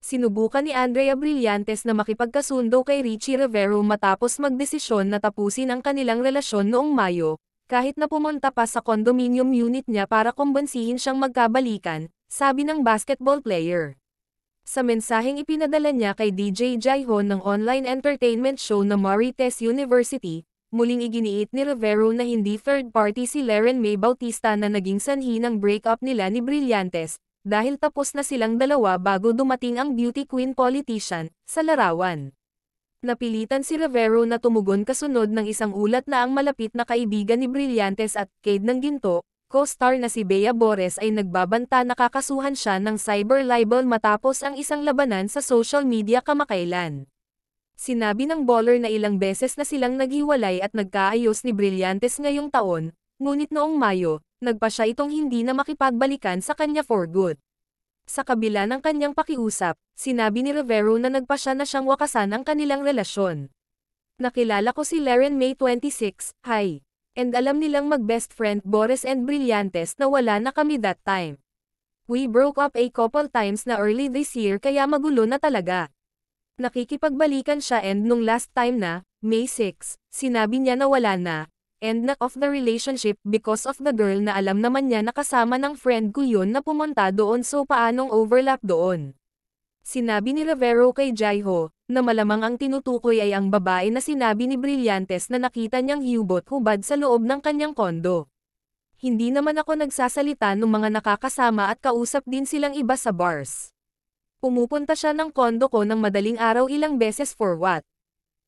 Sinubukan ni Andrea Brillantes na makipagkasundo kay Richie Rivero matapos magdesisyon na tapusin ang kanilang relasyon noong Mayo, kahit na pumunta pa sa condominium unit niya para kumbinsihin siyang magkabalikan, sabi ng basketball player. Sa mensaheng ipinadala niya kay DJ Jaihon ng online entertainment show na Marites University, muling iginiit ni Rivero na hindi third party si Leren May Bautista na naging sanhi ng breakup nila ni Brillantes, dahil tapos na silang dalawa bago dumating ang beauty queen politician sa larawan. Napilitan si Rivero na tumugon kasunod ng isang ulat na ang malapit na kaibigan ni Brillantes at Cade ng Ginto, co-star na si Bea Bores ay nagbabanta na kakasuhan siya ng cyber libel matapos ang isang labanan sa social media kamakailan. Sinabi ng baller na ilang beses na silang naghiwalay at nagkaayos ni Brillantes ngayong taon, ngunit noong Mayo, nagpa siya itong hindi na makipagbalikan sa kanya for good. Sa kabila ng kanyang pakiusap, sinabi ni Rivero na nagpa siya na siyang wakasan ang kanilang relasyon. Nakilala ko si Leren May 26, hi. And alam nilang mag-best friend Bores and Brillantes na wala na kami that time. We broke up a couple times na early this year kaya magulo na talaga. Nakikipagbalikan siya and nung last time na, May 6, sinabi niya na wala na. End na of the relationship because of the girl na alam naman niya na kasama ng friend ko yun na pumunta doon so paanong overlap doon. Sinabi ni Rivero kay Jaiho, na malamang ang tinutukoy ay ang babae na sinabi ni Brillantes na nakita niyang hubad sa loob ng kanyang kondo. Hindi naman ako nagsasalita nung mga nakakasama at kausap din silang iba sa bars. Pumupunta siya ng kondo ko ng madaling araw ilang beses for what?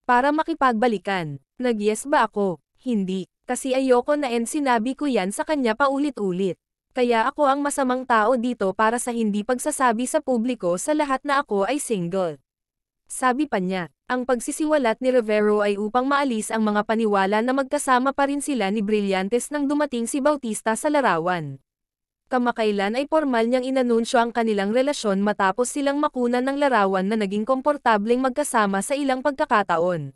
Para makipagbalikan. Nag-yes ba ako? Hindi, kasi ayoko na and sinabi ko yan sa kanya paulit-ulit. Kaya ako ang masamang tao dito para sa hindi pagsasabi sa publiko sa lahat na ako ay single. Sabi pa niya, ang pagsisiwalat ni Rivero ay upang maalis ang mga paniwala na magkasama pa rin sila ni Brillantes nang dumating si Bautista sa larawan. Kamakailan ay formal niyang inanunsyo ang kanilang relasyon matapos silang makunan ng larawan na naging komportableng magkasama sa ilang pagkakataon.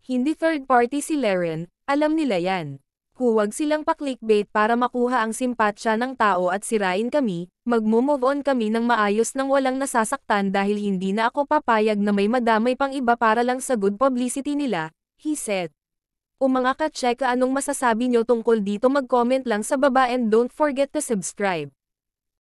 Hindi third party si Leren, alam nila yan. Huwag silang pa-clickbait para makuha ang simpatsya ng tao at sirain kami, mag-move on kami ng maayos nang walang nasasaktan dahil hindi na ako papayag na may madamay pang iba para lang sa good publicity nila, he said. O mga ka-check anong masasabi nyo tungkol dito mag-comment lang sa baba and don't forget to subscribe.